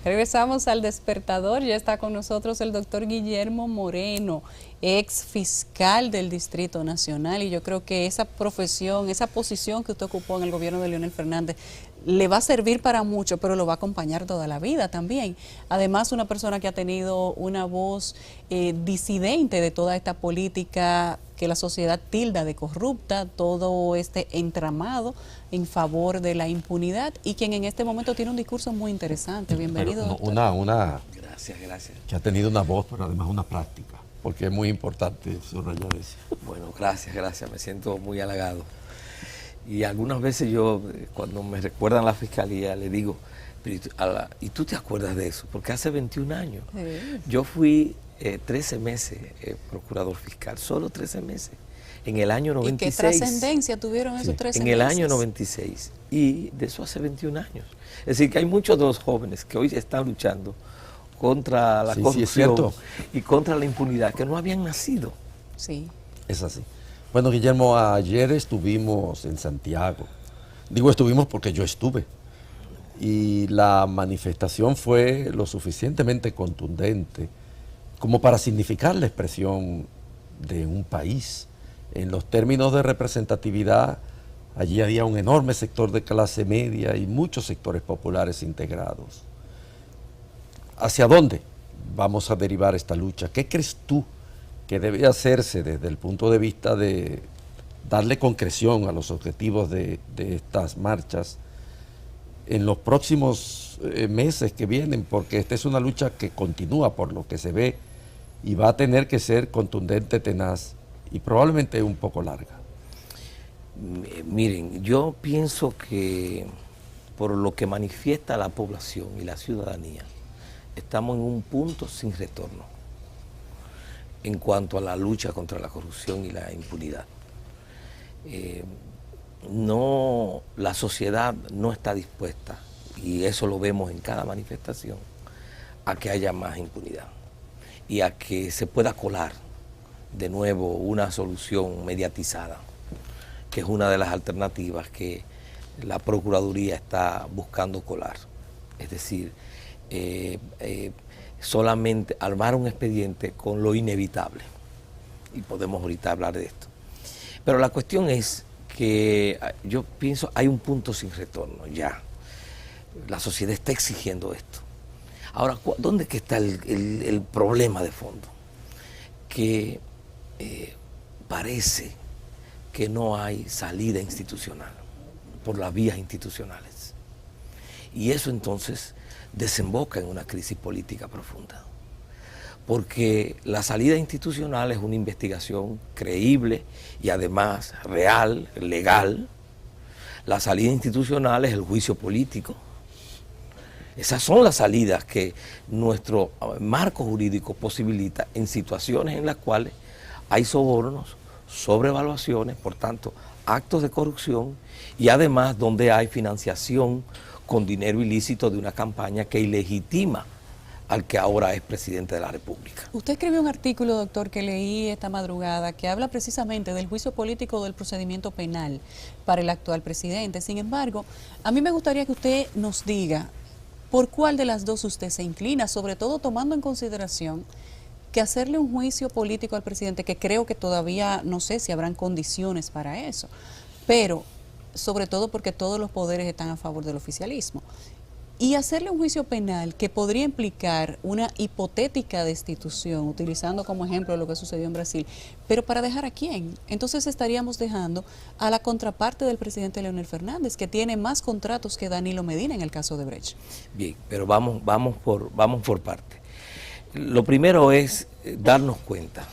Regresamos al despertador, ya está con nosotros el doctor Guillermo Moreno, ex fiscal del Distrito Nacional, y yo creo que esa profesión, esa posición que usted ocupó en el gobierno de Leonel Fernández le va a servir para mucho, pero lo va a acompañar toda la vida también. Además, una persona que ha tenido una voz disidente de toda esta política que la sociedad tilda de corrupta, todo este entramado en favor de la impunidad, y quien en este momento tiene un discurso muy interesante. Bienvenido. Gracias, gracias. Que ha tenido una voz, pero además una práctica, porque es muy importante subrayar eso. Bueno, gracias, me siento muy halagado. Y algunas veces yo, cuando me recuerdan la fiscalía, le digo, ¿y tú te acuerdas de eso? Porque hace 21 años. Sí. Yo fui 13 meses procurador fiscal, solo 13 meses, en el año 96. ¿Y qué trascendencia tuvieron esos 13 meses? En el año 96, y de eso hace 21 años. Es decir, que hay muchos de los jóvenes que hoy están luchando contra la corrupción y contra la impunidad, que no habían nacido. Sí. Es así. Bueno, Guillermo, ayer estuvimos en Santiago. Digo estuvimos porque yo estuve. Y la manifestación fue lo suficientemente contundente como para significar la expresión de un país. En los términos de representatividad, allí había un enorme sector de clase media y muchos sectores populares integrados. ¿Hacia dónde vamos a derivar esta lucha? ¿Qué crees tú que debe hacerse desde el punto de vista de darle concreción a los objetivos de estas marchas en los próximos meses que vienen? Porque esta es una lucha que continúa por lo que se ve y va a tener que ser contundente, tenaz y probablemente un poco larga. Miren, yo pienso que por lo que manifiesta la población y la ciudadanía, estamos en un punto sin retorno en cuanto a la lucha contra la corrupción y la impunidad. La sociedad no está dispuesta, y eso lo vemos en cada manifestación, a que haya más impunidad y a que se pueda colar de nuevo una solución mediatizada, que es una de las alternativas que la Procuraduría está buscando colar. Es decir, solamente armar un expediente con lo inevitable, y podemos ahorita hablar de esto. Pero la cuestión es que yo pienso hay un punto sin retorno ya. La sociedad está exigiendo esto. Ahora, ¿dónde que está el problema de fondo? Que parece que no hay salida institucional por las vías institucionales. Y eso entonces desemboca en una crisis política profunda. Porque la salida institucional es una investigación creíble y además real, legal. La salida institucional es el juicio político. Esas son las salidas que nuestro marco jurídico posibilita en situaciones en las cuales hay sobornos, sobrevaluaciones, por tanto, actos de corrupción, y además donde hay financiación con dinero ilícito de una campaña que ilegitima al que ahora es presidente de la República. Usted escribió un artículo, doctor, que leí esta madrugada, que habla precisamente del juicio político del procedimiento penal para el actual presidente. Sin embargo, a mí me gustaría que usted nos diga por cuál de las dos usted se inclina, sobre todo tomando en consideración que hacerle un juicio político al presidente, que creo que todavía no sé si habrán condiciones para eso, pero sobre todo porque todos los poderes están a favor del oficialismo. Y hacerle un juicio penal que podría implicar una hipotética destitución, utilizando como ejemplo lo que sucedió en Brasil, pero ¿para dejar a quién? Entonces estaríamos dejando a la contraparte del presidente Leonel Fernández, que tiene más contratos que Danilo Medina en el caso de Brecht. Bien, pero vamos por parte. Lo primero es darnos cuenta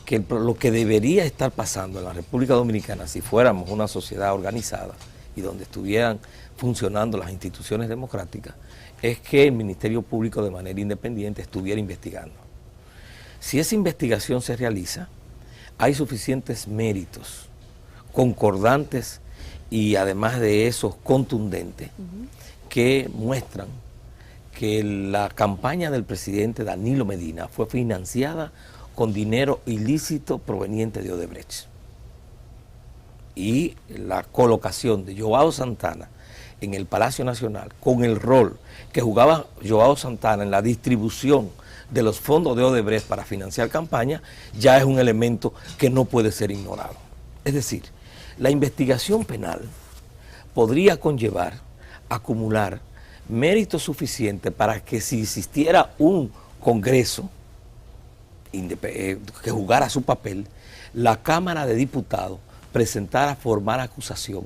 que lo que debería estar pasando en la República Dominicana, si fuéramos una sociedad organizada y donde estuvieran funcionando las instituciones democráticas, es que el Ministerio Público de manera independiente estuviera investigando. Si esa investigación se realiza, hay suficientes méritos concordantes y además de esos contundentes que muestran que la campaña del presidente Danilo Medina fue financiada con dinero ilícito proveniente de Odebrecht. Y la colocación de Joao Santana en el Palacio Nacional, con el rol que jugaba Joao Santana en la distribución de los fondos de Odebrecht para financiar campaña, ya es un elemento que no puede ser ignorado. Es decir, la investigación penal podría conllevar, acumular mérito suficiente para que si existiera un Congreso que jugara su papel, la Cámara de Diputados presentara formal acusación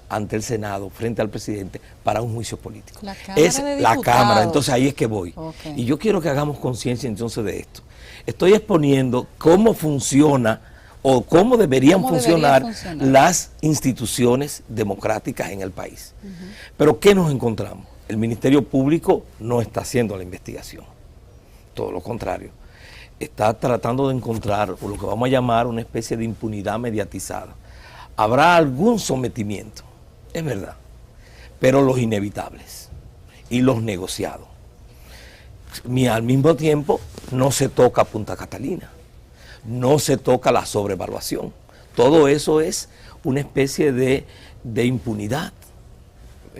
ante el Senado, frente al presidente, para un juicio político. La Cámara de la Diputados. Cámara, entonces ahí es que voy. Okay. Y yo quiero que hagamos conciencia entonces de esto. Estoy exponiendo cómo funciona o cómo deberían funcionar las instituciones democráticas en el país. Pero ¿qué nos encontramos? El Ministerio Público no está haciendo la investigación. Todo lo contrario. Está tratando de encontrar lo que vamos a llamar una especie de impunidad mediatizada. Habrá algún sometimiento, es verdad, pero los inevitables y los negociados. Al mismo tiempo, no se toca Punta Catalina, no se toca la sobrevaluación. Todo eso es una especie de impunidad,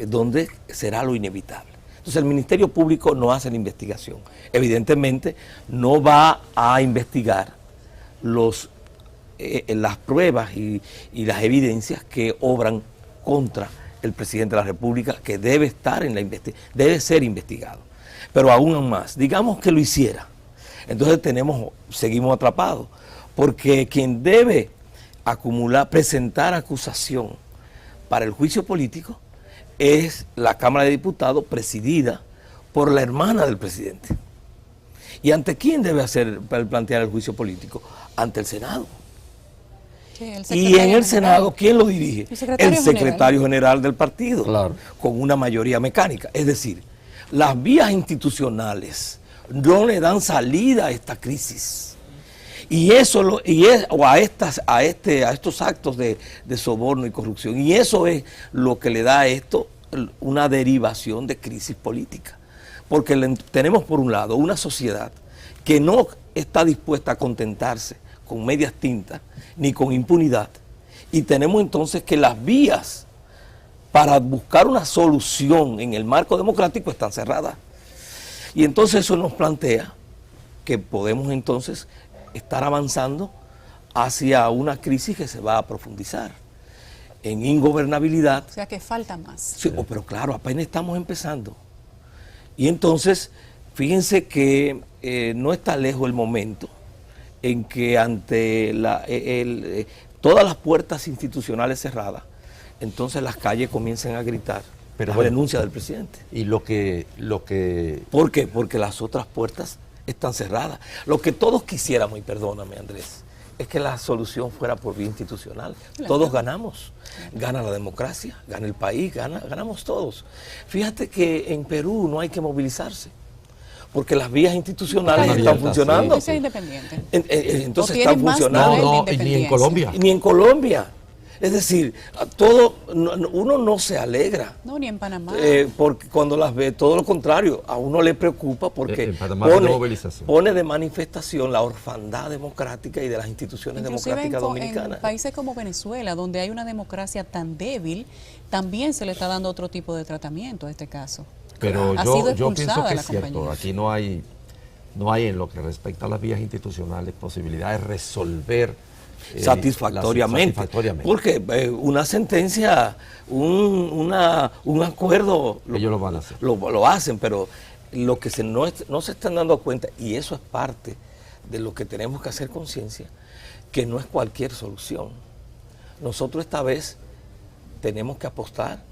donde será lo inevitable. Entonces el Ministerio Público no hace la investigación. Evidentemente no va a investigar las pruebas y las evidencias que obran contra el presidente de la República, que debe estar debe ser investigado. Pero aún más, digamos que lo hiciera, entonces seguimos atrapados, porque quien debe presentar acusación para el juicio político es la Cámara de Diputados, presidida por la hermana del presidente. ¿Y ante quién debe plantear el juicio político? Ante el Senado. Sí, y en el Senado, ¿quién lo dirige? El secretario general del partido, claro, con una mayoría mecánica. Es decir, las vías institucionales no le dan salida a esta crisis. Y eso a estos actos de soborno y corrupción. Y eso es lo que le da a esto una derivación de crisis política. Porque tenemos por un lado una sociedad que no está dispuesta a contentarse con medias tintas ni con impunidad. Y tenemos entonces que las vías para buscar una solución en el marco democrático están cerradas. Y entonces eso nos plantea que podemos entonces estar avanzando hacia una crisis que se va a profundizar en ingobernabilidad. O sea que falta más. Sí, pero claro, apenas estamos empezando. Y entonces, fíjense que no está lejos el momento en que ante todas las puertas institucionales cerradas, entonces las calles comiencen a gritar la renuncia del presidente. ¿Y lo que ¿Por qué? Porque las otras puertas están cerradas. Lo que todos quisiéramos, y perdóname Andrés, es que la solución fuera por vía institucional. Claro. Todos ganamos. Gana la democracia, gana el país, ganamos todos. Fíjate que en Perú no hay que movilizarse, porque las vías institucionales están funcionando. Sí. Independiente. Entonces están funcionando. Ni en Colombia. Ni en Colombia. Es decir, uno no se alegra. No, ni en Panamá. Porque cuando las ve, todo lo contrario, a uno le preocupa porque pone de manifestación la orfandad democrática y de las instituciones democráticas dominicanas. En países como Venezuela, donde hay una democracia tan débil, también se le está dando otro tipo de tratamiento a este caso. Pero yo pienso que es cierto, aquí no hay en lo que respecta a las vías institucionales posibilidad de resolver satisfactoriamente. Porque una sentencia, un acuerdo, ellos lo van a hacer. Lo hacen, pero lo que no se están dando cuenta, y eso es parte de lo que tenemos que hacer conciencia, que no es cualquier solución. Nosotros esta vez tenemos que apostar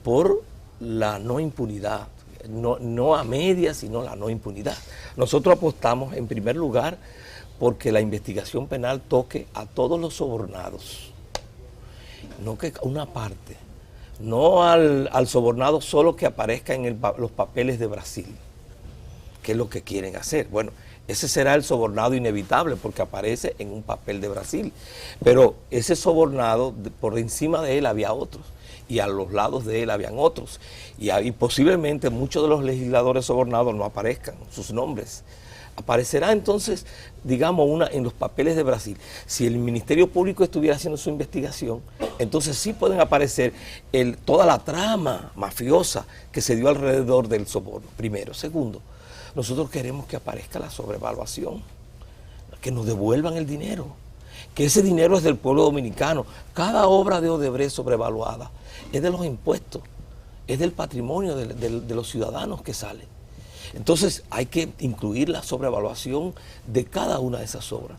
por la no impunidad, no a medias, sino la no impunidad. Nosotros apostamos en primer lugar porque la investigación penal toque a todos los sobornados, no que una parte, no al sobornado solo que aparezca en los papeles de Brasil, que es lo que quieren hacer. Bueno, ese será el sobornado inevitable porque aparece en un papel de Brasil, pero ese sobornado, por encima de él había otros, y a los lados de él habían otros, y posiblemente muchos de los legisladores sobornados no aparezcan sus nombres Aparecerá entonces, digamos, en los papeles de Brasil. Si el Ministerio Público estuviera haciendo su investigación, entonces sí pueden aparecer toda la trama mafiosa que se dio alrededor del soborno, primero. Segundo, nosotros queremos que aparezca la sobrevaluación, que nos devuelvan el dinero, que ese dinero es del pueblo dominicano. Cada obra de Odebrecht sobrevaluada es de los impuestos, es del patrimonio de los ciudadanos que sale. Entonces hay que incluir la sobrevaluación de cada una de esas obras.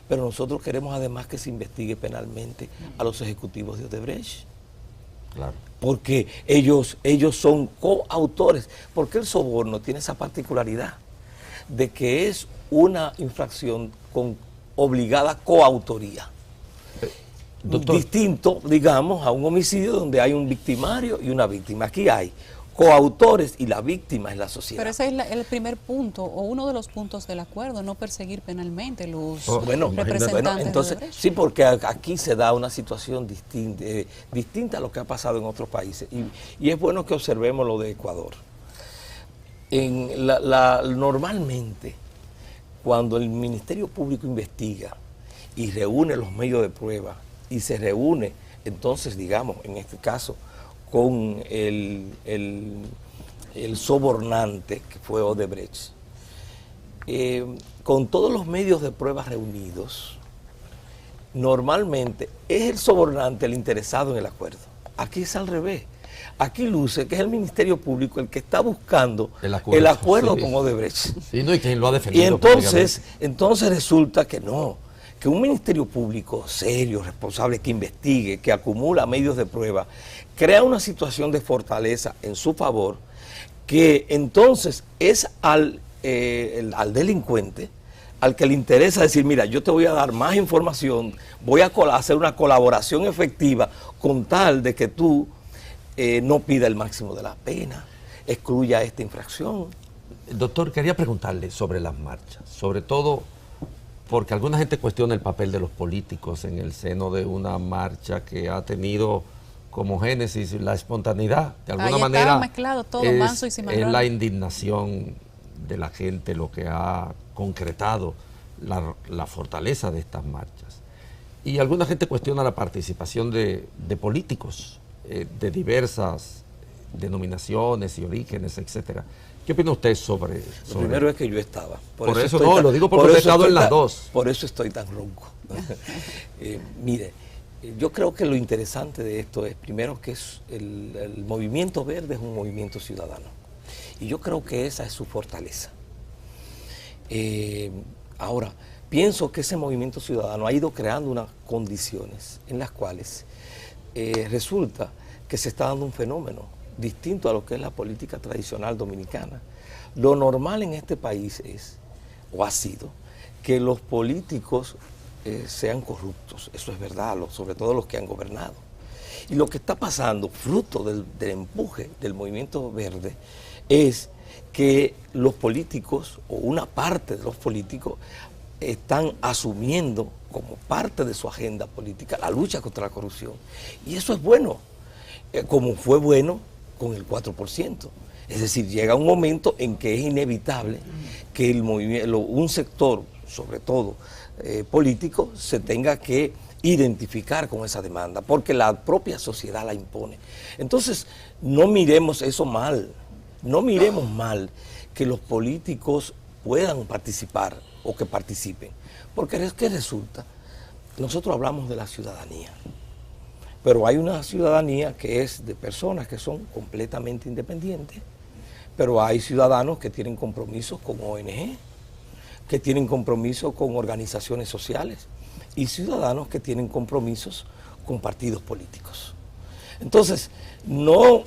Pero nosotros queremos además que se investigue penalmente a los ejecutivos de Odebrecht. Claro. Porque ellos son coautores. Porque el soborno tiene esa particularidad de que es una infracción con obligada coautoría. Doctor. Distinto, digamos, a un homicidio donde hay un victimario y una víctima. Aquí hay coautores y la víctima es la sociedad. Pero ese es el primer punto, o uno de los puntos del acuerdo, no perseguir penalmente los representantes bueno, entonces, de Odebrecht. sí, porque aquí se da una situación distinta a lo que ha pasado en otros países. Y es bueno que observemos lo de Ecuador. Normalmente, cuando el Ministerio Público investiga y reúne los medios de prueba, y se reúne, entonces, digamos, en este caso, con el sobornante, que fue Odebrecht, con todos los medios de prueba reunidos, normalmente es el sobornante el interesado en el acuerdo. Aquí es al revés. Aquí luce que es el Ministerio Público el que está buscando el acuerdo sí, con Odebrecht. Sí, no, y quien lo ha defendido. Y entonces resulta que no, que un Ministerio Público serio, responsable, que investigue, que acumula medios de prueba, crea una situación de fortaleza en su favor, que entonces es al delincuente al que le interesa decir, mira, yo te voy a dar más información, voy a hacer una colaboración efectiva con tal de que tú no pida el máximo de la pena, excluya esta infracción. Doctor, quería preguntarle sobre las marchas, sobre todo porque alguna gente cuestiona el papel de los políticos en el seno de una marcha que ha tenido como génesis la espontaneidad. De alguna manera mezclado todo, manso y es cimarrón. la indignación de la gente lo que ha concretado la fortaleza de estas marchas. Y alguna gente cuestiona la participación de políticos de diversas denominaciones y orígenes, etcétera. ¿Qué opina usted sobre Lo primero es que yo estaba. Por eso no, lo digo porque he estado en las dos. Por eso estoy tan ronco. Mire, yo creo que lo interesante de esto es, primero, que el movimiento verde es un movimiento ciudadano. Y yo creo que esa es su fortaleza. Ahora, pienso que ese movimiento ciudadano ha ido creando unas condiciones en las cuales resulta que se está dando un fenómeno distinto a lo que es la política tradicional dominicana. Lo normal en este país es, o ha sido, que los políticos sean corruptos. Eso es verdad, sobre todo los que han gobernado. Y lo que está pasando, fruto del empuje del movimiento verde, es que los políticos, o una parte de los políticos, están asumiendo como parte de su agenda política la lucha contra la corrupción. Y eso es bueno, como fue bueno con el 4%. Es decir, llega un momento en que es inevitable que un sector, sobre todo político, se tenga que identificar con esa demanda, porque la propia sociedad la impone. Entonces, no miremos eso mal, no miremos mal que los políticos puedan participar o que participen, porque es que resulta, nosotros hablamos de la ciudadanía, pero hay una ciudadanía que es de personas que son completamente independientes, pero hay ciudadanos que tienen compromisos con ONG, que tienen compromisos con organizaciones sociales y ciudadanos que tienen compromisos con partidos políticos. Entonces, no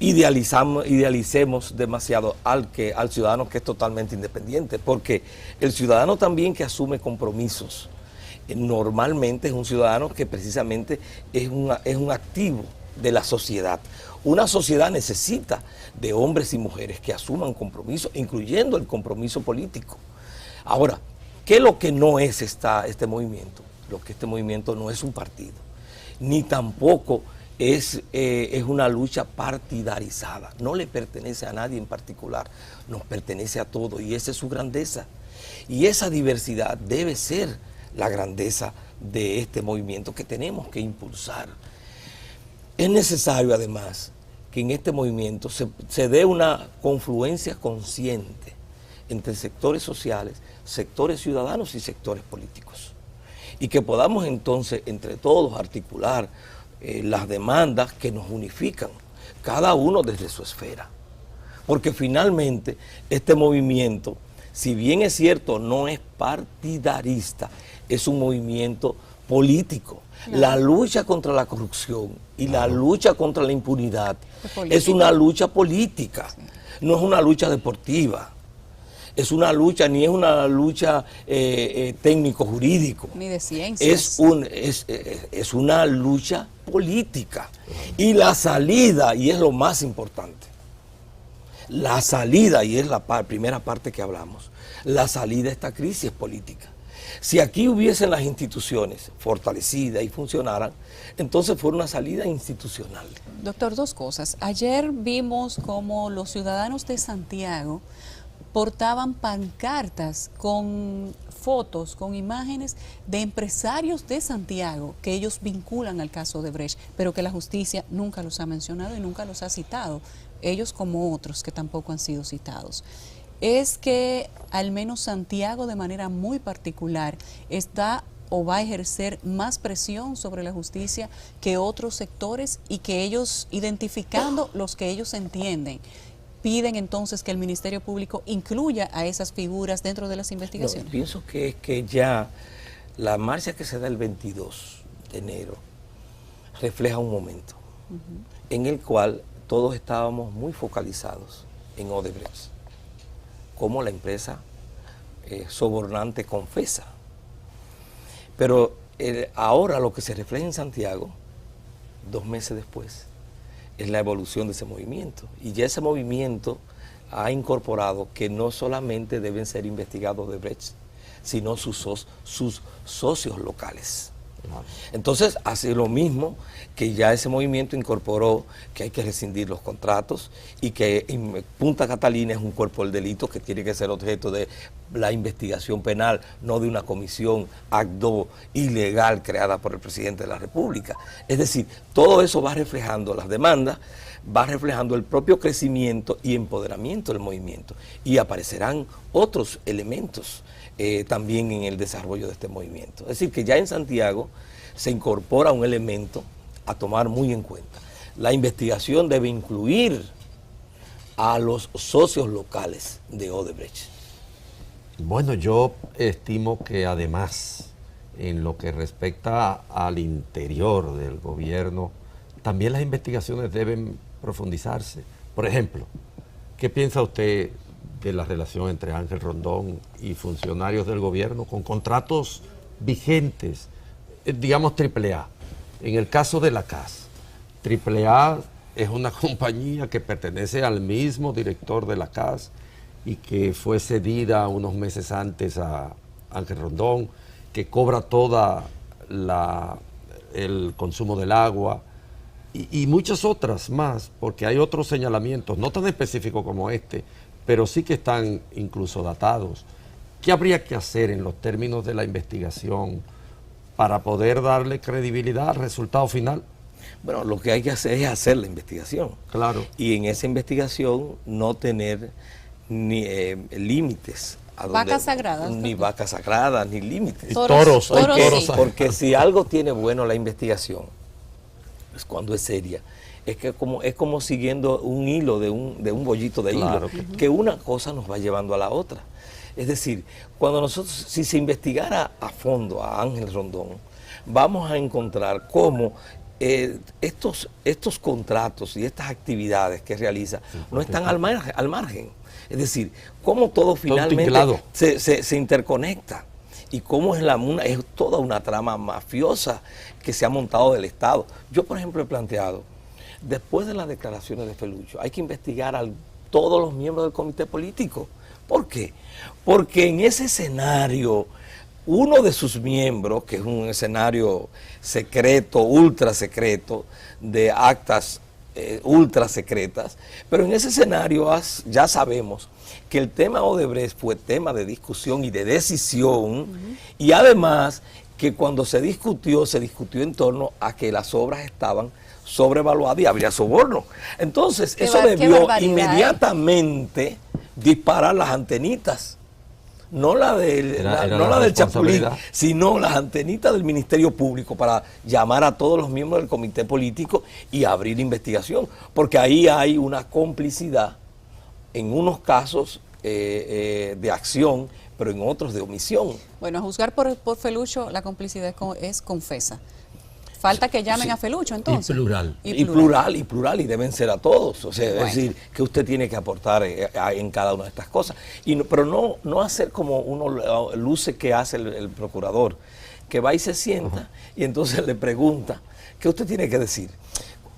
idealicemos demasiado al ciudadano que es totalmente independiente, porque el ciudadano también que asume compromisos normalmente es un ciudadano que precisamente es un activo de la sociedad. Una sociedad necesita de hombres y mujeres que asuman compromisos, incluyendo el compromiso político. Ahora, ¿qué es lo que no es este movimiento? Lo que este movimiento no es un partido, ni tampoco es una lucha partidarizada, no le pertenece a nadie en particular, nos pertenece a todos y esa es su grandeza. Y esa diversidad debe ser la grandeza de este movimiento que tenemos que impulsar. Es necesario además que en este movimiento se dé una confluencia consciente entre sectores sociales, sectores ciudadanos y sectores políticos. Y que podamos entonces entre todos articular las demandas que nos unifican, cada uno desde su esfera. Porque finalmente este movimiento, si bien es cierto, no es partidarista, es un movimiento político. Claro. La lucha contra la corrupción y la lucha contra la impunidad es una lucha política, sí. No es una lucha deportiva. Es una lucha, ni es una lucha técnico-jurídico. Ni de ciencias. Es una lucha política. Y la salida, y es lo más importante, la salida, y es la primera parte que hablamos, la salida de esta crisis política. Si aquí hubiesen las instituciones fortalecidas y funcionaran, entonces fuera una salida institucional. Doctor, dos cosas. Ayer vimos como los ciudadanos de Santiago portaban pancartas con fotos, con imágenes de empresarios de Santiago que ellos vinculan al caso de Odebrecht, pero que la justicia nunca los ha mencionado y nunca los ha citado, ellos como otros que tampoco han sido citados. Es que al menos Santiago de manera muy particular está o va a ejercer más presión sobre la justicia que otros sectores y que ellos, identificando los que ellos entienden, piden entonces que el Ministerio Público incluya a esas figuras dentro de las investigaciones. No, pienso que es que ya la marcha que se da el 22 de enero refleja un momento en el cual todos estábamos muy focalizados en Odebrecht, como la empresa sobornante confesa. Pero ahora lo que se refleja en Santiago, 2 meses después, es la evolución de ese movimiento. Y ya ese movimiento ha incorporado que no solamente deben ser investigados Odebrecht, sino sus socios locales. Entonces hace lo mismo que ya ese movimiento incorporó que hay que rescindir los contratos y que Punta Catalina es un cuerpo del delito que tiene que ser objeto de la investigación penal, no de una comisión acto ilegal creada por el presidente de la República. Es decir, todo eso va reflejando las demandas, va reflejando el propio crecimiento y empoderamiento del movimiento y aparecerán otros elementos también en el desarrollo de este movimiento. Es decir, que ya en Santiago se incorpora un elemento a tomar muy en cuenta. La investigación debe incluir a los socios locales de Odebrecht. Bueno, yo estimo que además, en lo que respecta al interior del gobierno, también las investigaciones deben profundizarse. Por ejemplo, ¿qué piensa usted de la relación entre Ángel Rondón y funcionarios del gobierno con contratos vigentes, digamos AAA? En el caso de la CAS, AAA es una compañía que pertenece al mismo director de la CAS y que fue cedida unos meses antes a Ángel Rondón, que cobra toda el consumo del agua y muchas otras más, porque hay otros señalamientos, no tan específicos como este, pero sí que están incluso datados. ¿Qué habría que hacer en los términos de la investigación para poder darle credibilidad al resultado final? Bueno, lo que hay que hacer es hacer la investigación. Claro. Y en esa investigación no tener ni límites. Vacas sagradas. Ni vacas sagradas, ni límites. Y toros. Porque si algo tiene bueno la investigación, es cuando es seria. Es como siguiendo un hilo de un bollito de hilo, que una cosa nos va llevando a la otra. Es decir, cuando nosotros, si se investigara a fondo a Ángel Rondón, vamos a encontrar cómo estos contratos y estas actividades que realiza no están al margen. Es decir, cómo todo finalmente se interconecta y cómo es toda una trama mafiosa que se ha montado del Estado. Yo, por ejemplo, he planteado, después de las declaraciones de Felucho, hay que investigar a todos los miembros del comité político. ¿Por qué? Porque en ese escenario uno de sus miembros, que es un escenario secreto, ultra secreto, de actas ultra secretas, pero en ese escenario ya sabemos que el tema Odebrecht fue tema de discusión y de decisión, y además que cuando se discutió en torno a que las obras estaban sobrevaluadas y habría soborno. Entonces, eso debió inmediatamente disparar las antenitas. No la del Chapulín, sino las antenitas del Ministerio Público para llamar a todos los miembros del comité político y abrir investigación, porque ahí hay una complicidad en unos casos de acción, pero en otros de omisión. Bueno, a juzgar por Felucho, la complicidad es confesa. Falta que llamen a Felucho, entonces. Y plural, y deben ser a todos. O sea, bueno, es decir, que usted tiene que aportar en cada una de estas cosas. Pero no hacer como uno luce que hace el procurador, que va y se sienta y entonces le pregunta, ¿qué usted tiene que decir?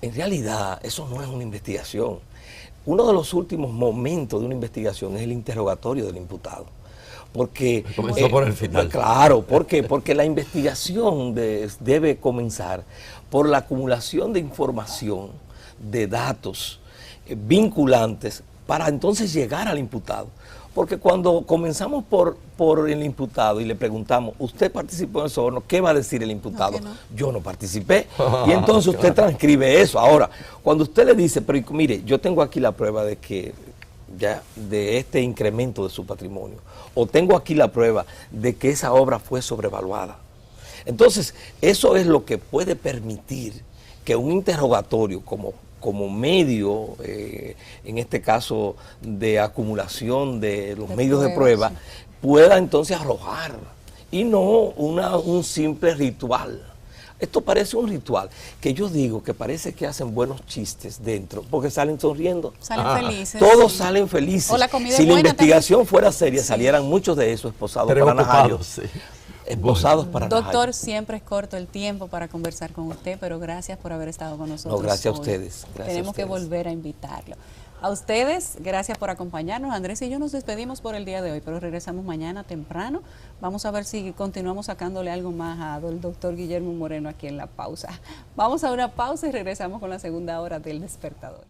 En realidad, eso no es una investigación. Uno de los últimos momentos de una investigación es el interrogatorio del imputado. Porque comenzó por el final. Claro, porque la investigación debe comenzar por la acumulación de información, de datos vinculantes, para entonces llegar al imputado. Porque cuando comenzamos por el imputado y le preguntamos, ¿usted participó en el soborno? ¿Qué va a decir el imputado? No. Yo no participé. Y entonces usted transcribe eso. Ahora, cuando usted le dice, pero mire, yo tengo aquí la prueba de que de este incremento de su patrimonio, o tengo aquí la prueba de que esa obra fue sobrevaluada. Entonces, eso es lo que puede permitir que un interrogatorio como medio, en este caso de acumulación de los medios de prueba, pueda entonces arrojar, y no un simple ritual. Esto parece un ritual, que yo digo que parece que hacen buenos chistes dentro, porque salen sonriendo. Salen felices. Todos salen felices. O la comida si la investigación también fuera seria, salieran muchos de esos esposados para Najayo. Esposados para Najayo. Doctor, siempre es corto el tiempo para conversar con usted, pero gracias por haber estado con nosotros. No, gracias hoy. A ustedes. Tenemos que volver a invitarlo. A ustedes, gracias por acompañarnos. Andrés y yo nos despedimos por el día de hoy, pero regresamos mañana temprano. Vamos a ver si continuamos sacándole algo más al doctor Guillermo Moreno aquí en la pausa. Vamos a una pausa y regresamos con la segunda hora del Despertador.